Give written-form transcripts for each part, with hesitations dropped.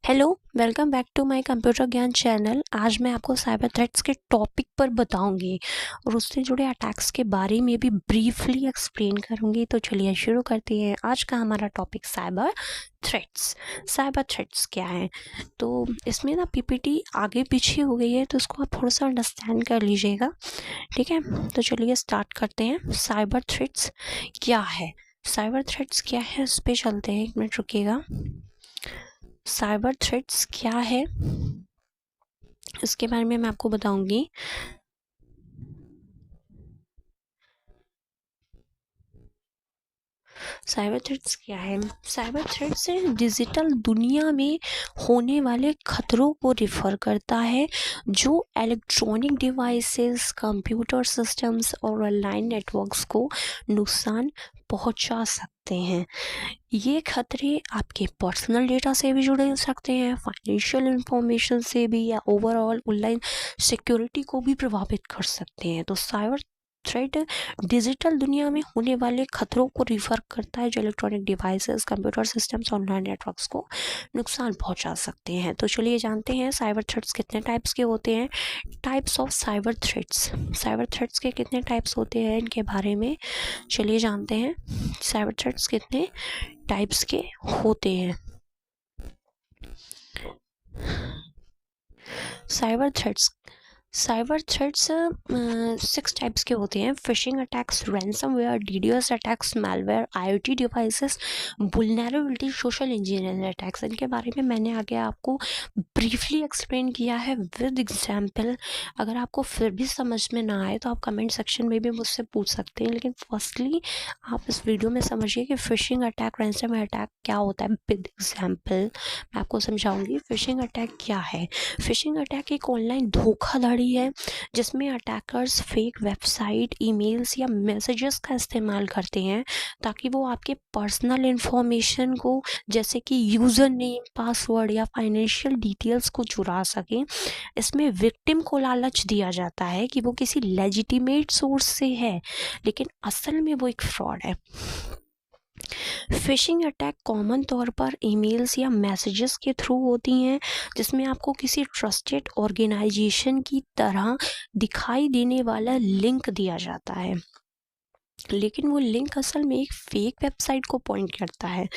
Hello, welcome back to my computer Gyan channel. आज मैं आपको साइबर थ्रेट्स के टॉपिक पर बताऊंगी और उससे जुड़े अटैक्स के बारे में भी ब्रीफली एक्सप्लेन करूंगी। तो चलिए शुरू करते हैं। आज का हमारा topic cyber threats. Cyber threats क्या है? तो इसमें ना पीपीटी आगे पीछे हो गई है, तो उसको आप थोड़ा सा अंडरस्टैंड कर लीजिएगा, ठीक है। तो चलिए स्टार्ट करते हैं। साइबर थ्रेट्स क्या है? साइबर थ्रेट्स क्या है उस पर चलते हैं। 1 मिनट रुकिएगा। साइबर थ्रेट्स क्या है इसके बारे में मैं आपको बताऊंगी। साइबर थ्रेट्स क्या है? साइबर थ्रेट्स डिजिटल दुनिया में होने वाले खतरों को रिफर करता है जो इलेक्ट्रॉनिक डिवाइसेस, कंप्यूटर सिस्टम्स और ऑनलाइन नेटवर्क्स को नुकसान पहुंचा सकते हैं। ये खतरे आपके पर्सनल डेटा से भी जुड़े हो सकते हैं, फाइनेंशियल इंफॉर्मेशन से भी, या ओवरऑल ऑनलाइन सिक्योरिटी को भी प्रभावित कर सकते हैं। तो साइबर थ्रेट डिजिटल दुनिया में होने वाले खतरों को रिफर करता है जो electronic devices, computer systems, online networks को नुकसान पहुंचा सकते हैं। तो चलिए जानते हैं साइबर थ्रेट्स कितने टाइप्स के होते हैं। Types of cyber threats. Cyber threats के कितने टाइप्स होते हैं इनके बारे में चलिए जानते हैं। साइबर थ्रेट्स कितने टाइप्स के होते हैं। साइबर थ्रेट्स 6 टाइप्स के होते हैं। Phishing attacks, ransomware, DDoS attacks, malware, IoT devices, vulnerability, social engineering attacks. इनके बारे में मैंने आगे आपको ब्रीफली एक्सप्लेन किया है विद एग्जाम्पल। अगर आपको फिर भी समझ में ना आए तो आप कमेंट सेक्शन में भी मुझसे पूछ सकते हैं, लेकिन फर्स्टली आप इस वीडियो में समझिए कि फिशिंग अटैक, रैंसमवेयर अटैक क्या होता है। विद एग्जाम्पल मैं आपको समझाऊंगी फिशिंग अटैक क्या है। फिशिंग अटैक एक ऑनलाइन धोखाधड़ी है जिसमें अटैकर्स फेक वेबसाइट, ईमेल्स या मैसेजेस का इस्तेमाल करते हैं ताकि वो आपके पर्सनल इंफॉर्मेशन को, जैसे कि यूज़र नेम, पासवर्ड या फाइनेंशियल डिटेल्स को चुरा सकें। इसमें विक्टिम को लालच दिया जाता है कि वो किसी लेजिटिमेट सोर्स से है, लेकिन असल में वो एक फ्रॉड है। फिशिंग अटैक कॉमन तौर पर ईमेल्स या मैसेजेस के थ्रू होती हैं जिसमें आपको किसी ट्रस्टेड ऑर्गेनाइजेशन की तरह दिखाई देने वाला लिंक दिया जाता है, लेकिन वो लिंक असल में एक फेक वेबसाइट को पॉइंट करता है।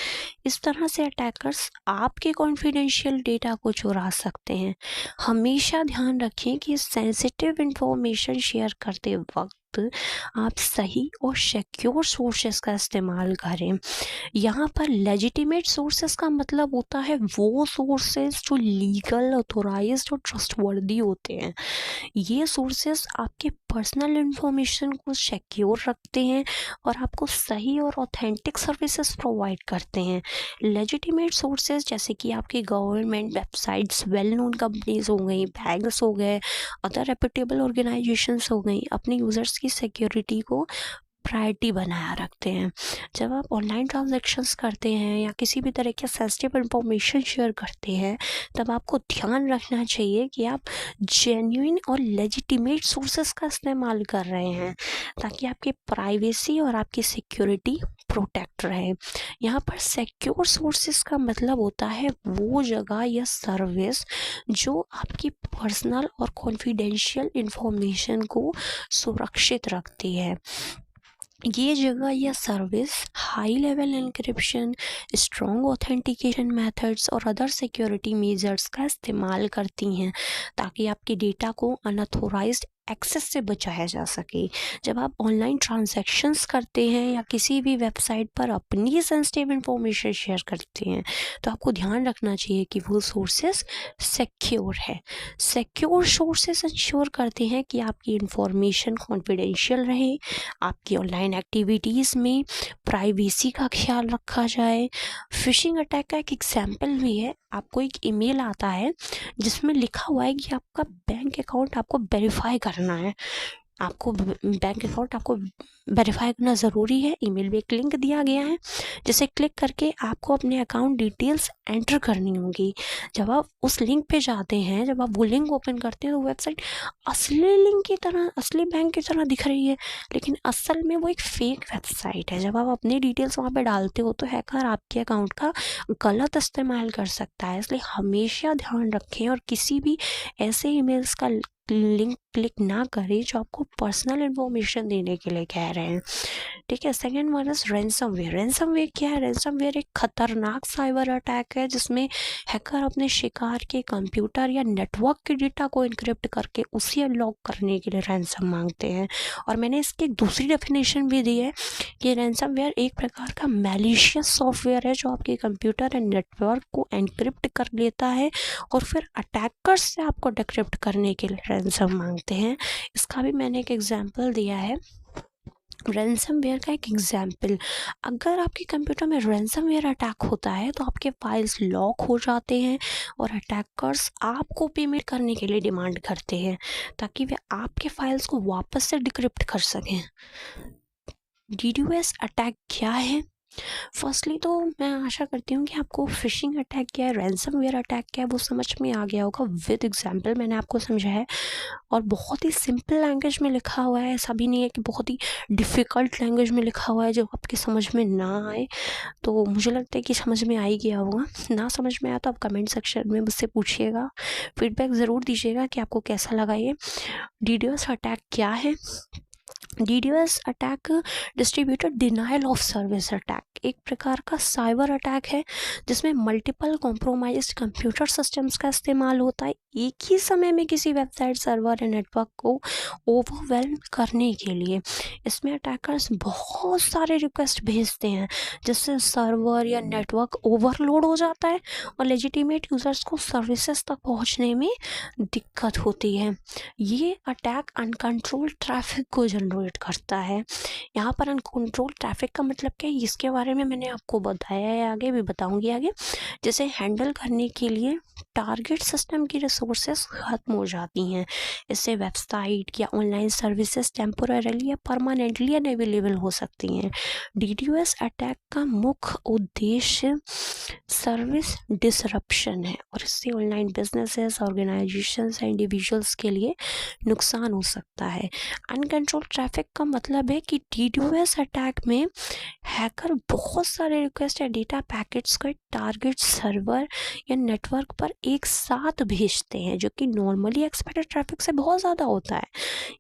इस तरह से अटैकर्स आपके कॉन्फिडेंशियल डेटा को चुरा सकते हैं। हमेशा ध्यान रखें कि सेंसिटिव इंफॉर्मेशन शेयर करते वक्त आप सही और सिक्योर सोर्सेस का इस्तेमाल करें। यहाँ पर लेजिटिमेट सोर्सेस का मतलब होता है वो सोर्सेस जो लीगल, ऑथोराइज्ड और ट्रस्टवर्दी होते हैं। ये सोर्सेस आपके पर्सनल इंफॉर्मेशन को सिक्योर रखते हैं और आपको सही और ऑथेंटिक सर्विसेज प्रोवाइड करते हैं। लेजिटिमेट सोर्सेज जैसे कि आपकी government websites, well known companies हो गई, बैंक्स हो गए, अदर रेपुटेबल ऑर्गेनाइजेशंस हो गई, अपने यूजर्स की सिक्योरिटी को प्रायोरिटी बनाया रखते हैं। जब आप ऑनलाइन ट्रांजैक्शंस करते हैं या किसी भी तरह के सेंसिटिव इंफॉर्मेशन शेयर करते हैं, तब आपको ध्यान रखना चाहिए कि आप जेन्युइन और लेजिटिमेट सोर्सेस का इस्तेमाल कर रहे हैं ताकि आपकी प्राइवेसी और आपकी सिक्योरिटी प्रोटेक्ट रहे। यहाँ पर सिक्योर सोर्सेस का मतलब होता है वो जगह या सर्विस जो आपकी पर्सनल और कॉन्फिडेंशियल इंफॉर्मेशन को सुरक्षित रखती है। ये जगह या service high level encryption, strong authentication methods और अदर सिक्योरिटी मेजर्स का इस्तेमाल करती हैं ताकि आपके डेटा को अनऑथोराइज्ड एक्सेस से बचाया जा सके। जब आप ऑनलाइन ट्रांजैक्शंस करते हैं या किसी भी वेबसाइट पर अपनी सेंसिटिव इंफॉर्मेशन शेयर करते हैं, तो आपको ध्यान रखना चाहिए कि वो सोर्सेस सिक्योर है। सिक्योर सोर्सेस इंश्योर करते हैं कि आपकी इंफॉर्मेशन कॉन्फिडेंशियल रहे, आपकी ऑनलाइन एक्टिविटीज़ में प्राइवेसी का ख्याल रखा जाए। फिशिंग अटैक का एक एग्जाम्पल भी है। आपको एक ईमेल आता है जिसमें लिखा हुआ है कि आपका बैंक अकाउंट आपको वेरीफाई करना है, आपको बैंक अकाउंट आपको वेरीफाई करना ज़रूरी है। ईमेल में एक लिंक दिया गया है जिसे क्लिक करके आपको अपने अकाउंट डिटेल्स एंटर करनी होगी। जब आप उस लिंक पे जाते हैं, जब आप वो लिंक ओपन करते हैं तो वेबसाइट असली लिंक की तरह, असली बैंक की तरह दिख रही है, लेकिन असल में वो एक फेक वेबसाइट है। जब आप अपनी डिटेल्स वहाँ पे डालते हो तो हैकर आपके अकाउंट का गलत इस्तेमाल कर सकता है। इसलिए हमेशा ध्यान रखें और किसी भी ऐसे ईमेल्स का लिंक क्लिक ना करें जो आपको पर्सनल इन्फॉर्मेशन देने के लिए कह रहे हैं। ठीक है। Second one is ransomware. Ransomware क्या है? रैंसमवेयर एक खतरनाक साइबर अटैक है जिसमें हैकर अपने शिकार के कंप्यूटर या नेटवर्क के डेटा को इनक्रिप्ट करके उसे अनलॉक करने के लिए रैंसम मांगते हैं। और मैंने इसकी एक दूसरी डेफिनेशन भी दी है कि रैंसमवेयर एक प्रकार का मैलिशियस सॉफ्टवेयर है जो आपके कंप्यूटर एंड नेटवर्क को एनक्रिप्ट कर लेता है और फिर अटैकर्स से आपको डिक्रिप्ट करने के लिए रैंसम मांगते हैं। इसका भी मैंने एक एग्जांपल दिया है। रैंसमवेयर का एक एग्जाम्पल, अगर आपके कंप्यूटर में रैंसमवेयर अटैक होता है तो आपके फाइल्स लॉक हो जाते हैं और अटैकर्स आपको पेमेंट करने के लिए डिमांड करते हैं ताकि वे आपके फाइल्स को वापस से डिक्रिप्ट कर सकें। DDoS अटैक क्या है? फर्स्टली तो मैं आशा करती हूँ कि आपको फिशिंग अटैक क्या है, रैंसमवेयर अटैक क्या है वो समझ में आ गया होगा। विद एग्जांपल मैंने आपको समझाया है और बहुत ही सिंपल लैंग्वेज में लिखा हुआ है। ऐसा भी नहीं है कि बहुत ही डिफ़िकल्ट लैंग्वेज में लिखा हुआ है जो आपकी समझ में ना आए। तो मुझे लगता है कि समझ में आ ही गया होगा। ना समझ में आया तो आप कमेंट सेक्शन में मुझसे पूछिएगा, फीडबैक ज़रूर दीजिएगा कि आपको कैसा लगा ये। DDoS अटैक क्या है? DDoS attack distributed denial of service attack एक प्रकार का साइबर अटैक है जिसमें मल्टीपल कॉम्प्रोमाइज्ड कंप्यूटर सिस्टम्स का इस्तेमाल होता है एक ही समय में किसी वेबसाइट, सर्वर या नेटवर्क को ओवरवेल्म करने के लिए। इसमें अटैकर्स बहुत सारे रिक्वेस्ट भेजते हैं जिससे सर्वर या नेटवर्क ओवरलोड हो जाता है और लेजिटिमेट यूजर्स को सर्विसेज तक पहुंचने में दिक्कत होती है। ये अटैक अनकंट्रोल्ड ट्रैफिक को जनरेट करता है। यहाँ पर अनकंट्रोल ट्रैफिक का मतलब क्या है इसके बारे में मैंने आपको बताया है, आगे भी बताऊंगी आगे। जिसे हैंडल करने के लिए टारगेट सिस्टम की रिसोर्सेस खत्म हो जाती हैं। इससे वेबसाइट या ऑनलाइन सर्विसेज टेम्पोररीली या परमानेंटली अनअवेलेबल हो सकती हैं। DDoS अटैक का मुख्य उद्देश्य सर्विस डिसरप्शन है और इससे online businesses, organisations and individuals के लिए नुकसान हो सकता है। अनकंट्रोल ट्रैफिक का मतलब है कि DDoS अटैक में हैकर बहुत सारे रिक्वेस्ट या डेटा पैकेट्स को टारगेट सर्वर या नेटवर्क पर एक साथ भेजते हैं जो कि नॉर्मली एक्सपेक्टेड ट्रैफिक से बहुत ज़्यादा होता है।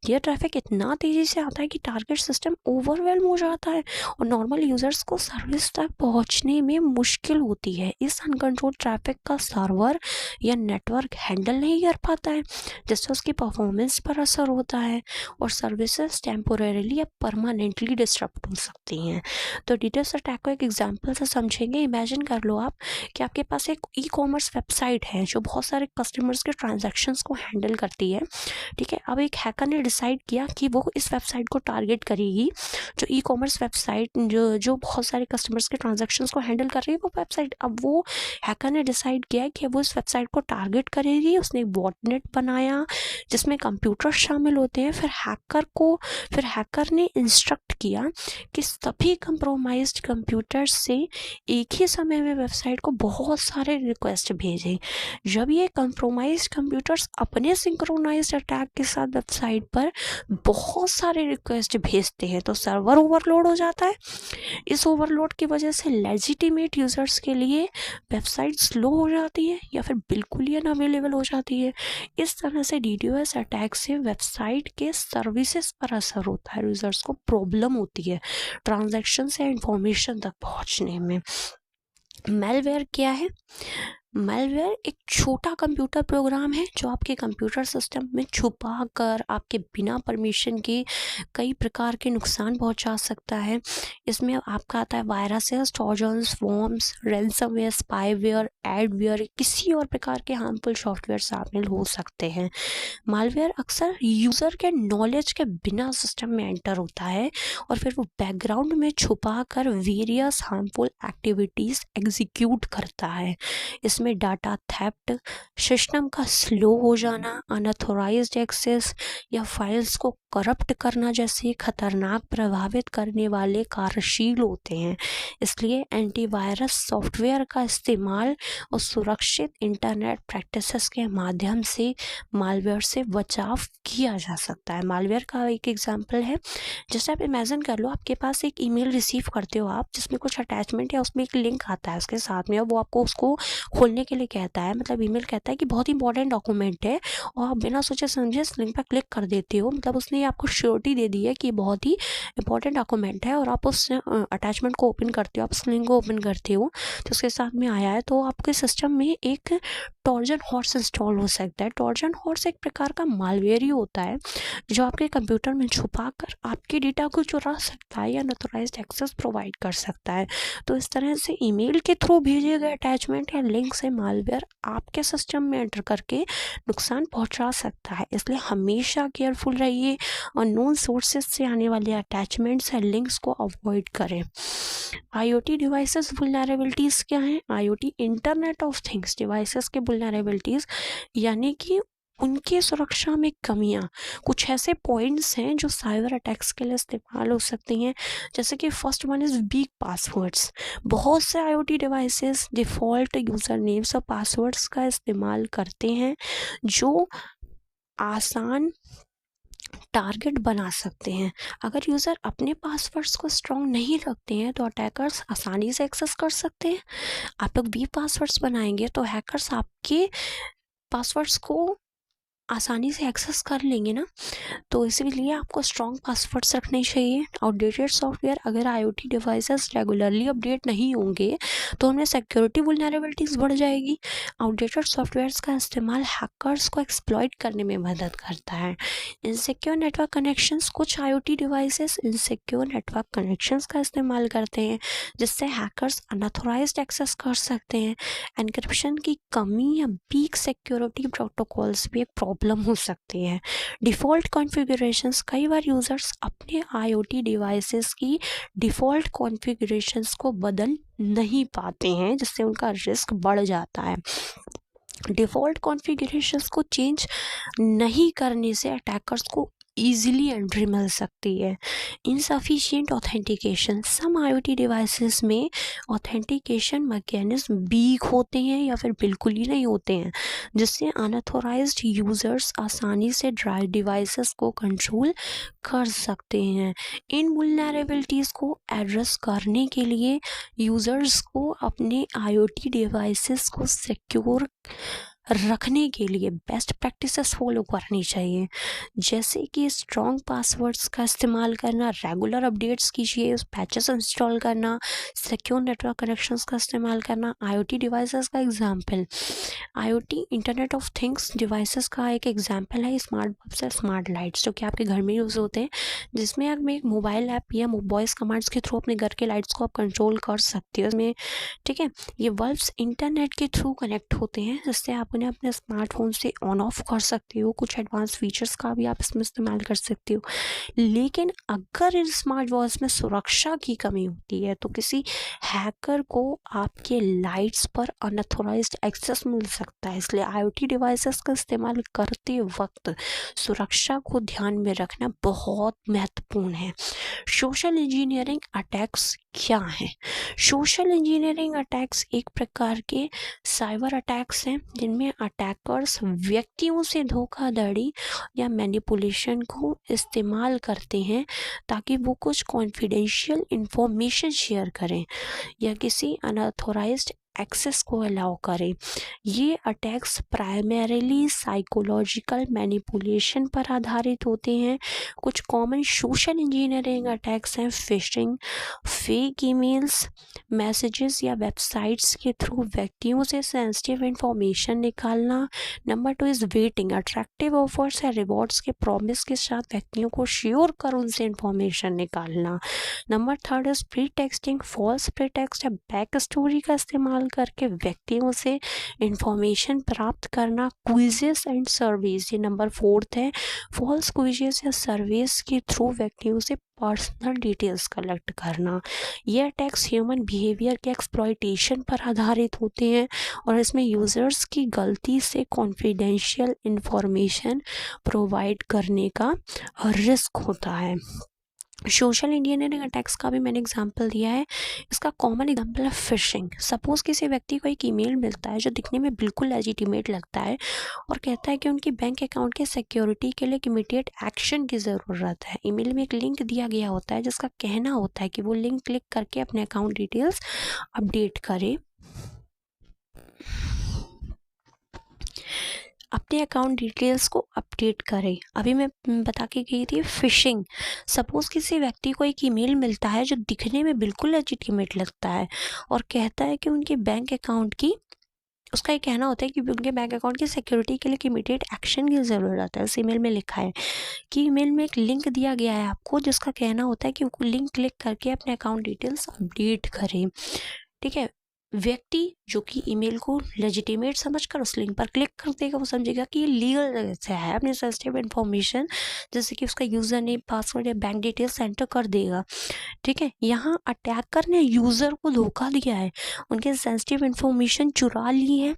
यह ट्रैफिक इतना तेज़ी से आता है कि टारगेट सिस्टम ओवरवेल्म हो जाता है और नॉर्मल यूजर्स को सर्विस तक पहुंचने में मुश्किल होती है। इस अनकंट्रोल ट्रैफिक का सर्वर या नेटवर्क हैंडल नहीं कर पाता है जिससे उसकी परफॉर्मेंस पर असर होता है और सर्विसेज टेम्पोरेरीली या परमानेंटली डिस्टर्ब हो सकती हैं। तो DDoS अटैक को एक एग्जांपल से समझेंगे। इमेजिन कर लो आप कि आपके पास एक ई-कॉमर्स वेबसाइट है जो बहुत सारे कस्टमर्स के ट्रांजैक्शंस को हैंडल करती है। ठीक है। अब एक हैकर ने डिसाइड किया कि वो इस वेबसाइट को टारगेट करेगी, जो ई-कॉमर्स वेबसाइट जो बहुत सारे कस्टमर्स के ट्रांजैक्शंस को हैंडल कर रही है वो वेबसाइट। अब वो हैकर ने डिसाइड किया कि वो इस वेबसाइट को टारगेट करेगी। उसने एक बॉटनेट बनाया जिसमें कंप्यूटर शामिल होते हैं। फिर हैकर ने इंस्ट्रक्ट किया कि सभी कंप्रोमाइज्ड कंप्यूटर से एक ही समय में वेबसाइट को बहुत सारे रिक्वेस्ट भेजें। जब ये कंप्रोमाइज्ड कंप्यूटर्स अपने सिंक्रोनाइज्ड अटैक के साथ वेबसाइट पर बहुत सारे रिक्वेस्ट भेजते हैं तो सर्वर ओवरलोड हो जाता है। इस ओवरलोड की वजह से लेजिटिमेट यूजर्स के लिए वेबसाइट स्लो हो जाती है या फिर बिल्कुल ही अनअवेलेबल हो जाती है। इस तरह से DDoS अटैक से वेबसाइट के सर्विसेज पर असर होता है, यूजर्स को प्रॉब्लम होती है ट्रांजैक्शन से इंफॉर्मेशन तक पहुंचने में। मैलवेयर क्या है? मैलवेयर एक छोटा कंप्यूटर प्रोग्राम है जो आपके कंप्यूटर सिस्टम में छुपा कर आपके बिना परमिशन के कई प्रकार के नुकसान पहुंचा सकता है। इसमें आपका आता है viruses, trojans, worms, ransomware, spyware, adware, किसी और प्रकार के हार्मफुल सॉफ्टवेयर शामिल हो सकते हैं। मालवेयर अक्सर यूज़र के नॉलेज के बिना सिस्टम में एंटर होता है और फिर वो बैकग्राउंड में छुपा कर वेरियस हार्मफुल एक्टिविटीज़ एग्जीक्यूट करता है। इसमें जिसमें डाटा थेफ्ट, सिस्टम का स्लो हो जाना, अनऑथोराइज्ड एक्सेस या फाइल्स को करप्ट करना जैसे खतरनाक प्रभावित करने वाले कार्यशील होते हैं। इसलिए एंटीवायरस सॉफ्टवेयर का इस्तेमाल और सुरक्षित इंटरनेट प्रैक्टिसेस के माध्यम से मालवेयर से बचाव किया जा सकता है। मालवेयर का एक एग्जांपल है, जैसे आप इमेजिन कर लो, आपके पास एक ईमेल रिसीव करते हो आप, जिसमें कुछ अटैचमेंट या उसमें एक लिंक आता है उसके साथ में, और वो आपको उसको खोलने के लिए कहता है, मतलब ईमेल कहता है कि बहुत इंपॉर्टेंट डॉक्यूमेंट है, और आप बिना सोचे समझे इस लिंक पर क्लिक कर देते हो। मतलब उसने आपको श्योरिटी दे दी है कि बहुत ही इंपॉर्टेंट डॉक्यूमेंट है, और आप उस अटैचमेंट को ओपन करते हो, आप उस लिंक को ओपन करते हो तो उसके साथ में आया है, तो आपके सिस्टम में एक ट्रोजन हॉर्स इंस्टॉल हो सकता है। ट्रोजन हॉर्स एक प्रकार का मालवेयर ही होता है जो आपके कंप्यूटर में छुपा कर आपके डेटा को चुरा सकता है या अनऑथराइज्ड एक्सेस प्रोवाइड कर सकता है। तो इस तरह से ईमेल के थ्रू भेजे गए अटैचमेंट या लिंक से मालवेयर आपके सिस्टम में एंटर करके नुकसान पहुंचा सकता है। इसलिए हमेशा केयरफुल रहिए और नोन सोर्सेज से आने वाले अटैचमेंट्स या लिंक्स को अवॉइड करें। IoT डिवाइसेस वुलनरेबिलिटीज़ क्या हैं? IoT internet of things devices के वुलनरेबिलिटीज़ यानी कि उनकी सुरक्षा में कमियां, कुछ ऐसे पॉइंट्स हैं जो साइबर अटैक्स के लिए इस्तेमाल हो सकती हैं। जैसे कि first one is week passwords. बहुत से IoT devices default user names और पासवर्ड्स का इस्तेमाल करते हैं जो आसान टारगेट बना सकते हैं। अगर यूज़र अपने पासवर्ड्स को स्ट्रॉन्ग नहीं रखते हैं तो अटैकर्स आसानी से एक्सेस कर सकते हैं। आप लोग वीक पासवर्ड्स बनाएंगे तो हैकर्स आपके पासवर्ड्स को आसानी से एक्सेस कर लेंगे ना, तो इसीलिए आपको स्ट्रॉन्ग पासवर्ड्स रखने चाहिए। आउटडेटेड सॉफ्टवेयर, अगर IoT डिवाइसेस रेगुलरली अपडेट नहीं होंगे तो उनमें सिक्योरिटी वुलनरेबिलिटीज़ बढ़ जाएगी। आउटडेटेड सॉफ्टवेयर्स का इस्तेमाल हैकर्स को एक्सप्लॉइट करने में मदद करता है। इनसिक्योर नेटवर्क कनेक्शंस, कुछ IoT devices insecure network connections का इस्तेमाल करते हैं जिससे हैकर्स अनऑथराइज्ड एक्सेस कर सकते हैं। एन्क्रिप्शन की कमी या वीक सिक्योरिटी प्रोटोकॉल्स भी एक प्रॉब्लम हो सकती है। डिफ़ॉल्ट कॉन्फ़िगरेशंस, कई बार यूज़र्स अपने IoT डिवाइसेस की डिफ़ॉल्ट कॉन्फ़िगरेशंस को बदल नहीं पाते हैं जिससे उनका रिस्क बढ़ जाता है। डिफ़ॉल्ट कॉन्फ़िगरेशंस को चेंज नहीं करने से अटैकर्स को ईजिली एंट्री मिल सकती है। इनसफिशिएंट ऑथेंटिकेशन, सम IoT डिवाइसेस में ऑथेंटिकेशन मैकेनिज्म वीक होते हैं या फिर बिल्कुल ही नहीं होते हैं जिससे अनऑथोराइज्ड यूज़र्स आसानी से डिवाइसेस को कंट्रोल कर सकते हैं। इन वुलनरेबिलिटीज़ को एड्रेस करने के लिए यूज़र्स को अपने IoT डिवाइसेस को सिक्योर रखने के लिए बेस्ट प्रैक्टिसेस फॉलो करनी चाहिए, जैसे कि स्ट्रॉन्ग पासवर्ड्स का इस्तेमाल करना, रेगुलर अपडेट्स कीजिए, पैचेस इंस्टॉल करना, सिक्योर नेटवर्क कनेक्शंस का इस्तेमाल करना। IoT डिवाइसेस का example, IoT internet of things devices का एक एग्जांपल है स्मार्ट बल्ब्स और स्मार्ट लाइट्स, जो कि आपके घर में यूज़ होते हैं, जिसमें आप एक मोबाइल ऐप या वॉइस कमांड्स के थ्रू अपने घर के लाइट्स को आप कंट्रोल कर सकते हो इसमें, ठीक है। ये बल्ब्स इंटरनेट के थ्रू कनेक्ट होते हैं जिससे आप उन्हें अपने स्मार्टफोन से ऑन ऑफ कर सकते हो। कुछ एडवांस फीचर्स का भी आप इसमें इस्तेमाल कर सकते हो। लेकिन अगर इन स्मार्ट वॉल्स में सुरक्षा की कमी होती है तो किसी हैकर को आपके लाइट्स पर अनऑथराइज्ड एक्सेस मिल सकता है। इसलिए IoT डिवाइसेस का इस्तेमाल करते वक्त सुरक्षा को ध्यान में रखना बहुत महत्वपूर्ण है। सोशल इंजीनियरिंग अटैक्स क्या हैं? सोशल इंजीनियरिंग अटैक्स एक प्रकार के साइबर अटैक्स हैं जिनमें अटैकर्स व्यक्तियों से धोखाधड़ी या मैनिपुलेशन को इस्तेमाल करते हैं ताकि वो कुछ कॉन्फिडेंशियल इंफॉर्मेशन शेयर करें या किसी अनऑथराइज्ड एक्सेस को अलाउ करें। ये अटैक्स प्राइमरीली साइकोलॉजिकल मैनिपुलेशन पर आधारित होते हैं। कुछ कॉमन सोशल इंजीनियरिंग अटैक्स हैं फिशिंग, फेक ईमेल्स, मैसेजेस या वेबसाइट्स के थ्रू व्यक्तियों से सेंसिटिव इंफॉर्मेशन निकालना। Number 2 is baiting, attractive offers या रिवॉर्ड्स के प्रॉमिस के साथ व्यक्तियों को श्योर कर उनसे इंफॉर्मेशन निकालना। Number 3 is pretexting, false pretext या बैक स्टोरी का इस्तेमाल इस्तेमाल करके व्यक्तियों से इंफॉर्मेशन प्राप्त करना। क्विजेस एंड सर्वेस, ये नंबर 4 है। फॉल्स क्विजेस या सर्वेस के थ्रू व्यक्तियों से पर्सनल डिटेल्स कलेक्ट करना। ये अटैक्स ह्यूमन बिहेवियर के एक्सप्लॉयटेशन पर आधारित होते हैं और इसमें यूज़र्स की गलती से कॉन्फिडेंशियल इंफॉर्मेशन प्रोवाइड करने का रिस्क होता है। सोशल इंजीनियरिंग अटैक्स का भी मैंने एग्जांपल दिया है। इसका कॉमन एग्जांपल है फिशिंग। सपोज किसी व्यक्ति को एक ईमेल मिलता है जो दिखने में बिल्कुल लेजिटिमेट लगता है और कहता है कि उनकी बैंक अकाउंट के सिक्योरिटी के लिए इमीडिएट एक्शन की ज़रूरत है। ईमेल में एक लिंक दिया गया होता है जिसका कहना होता है कि वो लिंक क्लिक करके अपने अकाउंट डिटेल्स अपडेट करे, अपने अकाउंट डिटेल्स को अपडेट करें। अभी मैं बता के गई थी फिशिंग। सपोज़ किसी व्यक्ति को एक ईमेल मिलता है जो दिखने में बिल्कुल लेजिटिमेट लगता है और कहता है कि उनके बैंक अकाउंट की, उसका ये कहना होता है कि उनके बैंक अकाउंट की सिक्योरिटी के लिए इमीडिएट एक्शन की ज़रूरत है। उस ईमेल में लिखा है कि ईमेल में एक लिंक दिया गया है आपको जिसका कहना होता है कि लिंक क्लिक करके अपने अकाउंट डिटेल्स अपडेट करें। ठीक है, व्यक्ति जो कि ईमेल को लेजिटिमेट समझकर उस लिंक पर क्लिक कर देगा, वो समझेगा कि ये लीगल जगह से है, अपने सेंसिटिव इन्फॉर्मेशन जैसे कि उसका यूज़र नेम, पासवर्ड या बैंक डिटेल्स एंटर कर देगा। ठीक है, यहाँ अटैकर ने यूज़र को धोखा दिया है, उनके सेंसिटिव इन्फॉर्मेशन चुरा ली है।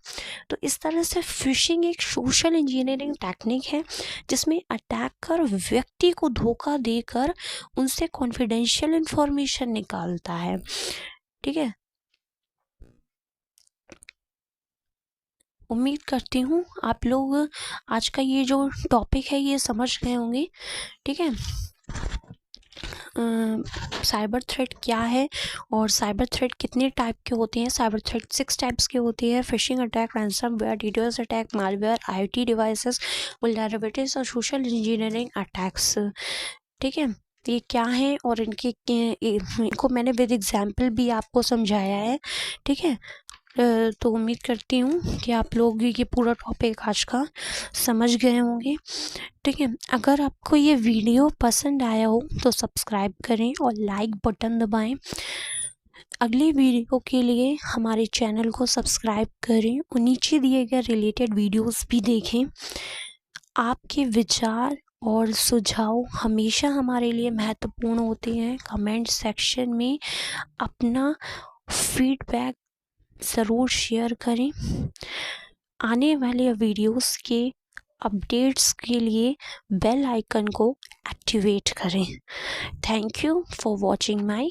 तो इस तरह से फिशिंग एक सोशल इंजीनियरिंग टेक्निक है जिसमें अटैकर व्यक्ति को धोखा देकर उनसे कॉन्फिडेंशियल इन्फॉर्मेशन निकालता है। ठीक है, उम्मीद करती हूँ आप लोग आज का ये जो टॉपिक है ये समझ गए होंगे। ठीक है, साइबर थ्रेट क्या है और साइबर थ्रेट कितने टाइप के होते हैं। साइबर थ्रेट 6 टाइप्स के होते हैं: phishing attack, ransomware, DDoS attack, malware, IoT devices, vulnerabilities और सोशल इंजीनियरिंग अटैक्स। ठीक है, ये क्या है और इनको मैंने विद एग्जाम्पल भी आपको समझाया है। ठीक है, तो उम्मीद करती हूँ कि आप लोग ये पूरा टॉपिक आज का समझ गए होंगे। ठीक है, अगर आपको ये वीडियो पसंद आया हो तो सब्सक्राइब करें और लाइक बटन दबाएं। अगली वीडियो के लिए हमारे चैनल को सब्सक्राइब करें और नीचे दिए गए रिलेटेड वीडियोस भी देखें। आपके विचार और सुझाव हमेशा हमारे लिए महत्वपूर्ण होते हैं। कमेंट सेक्शन में अपना फीडबैक ज़रूर शेयर करें। आने वाले वीडियोस के अपडेट्स के लिए बेल आइकन को एक्टिवेट करें। Thank you for watching my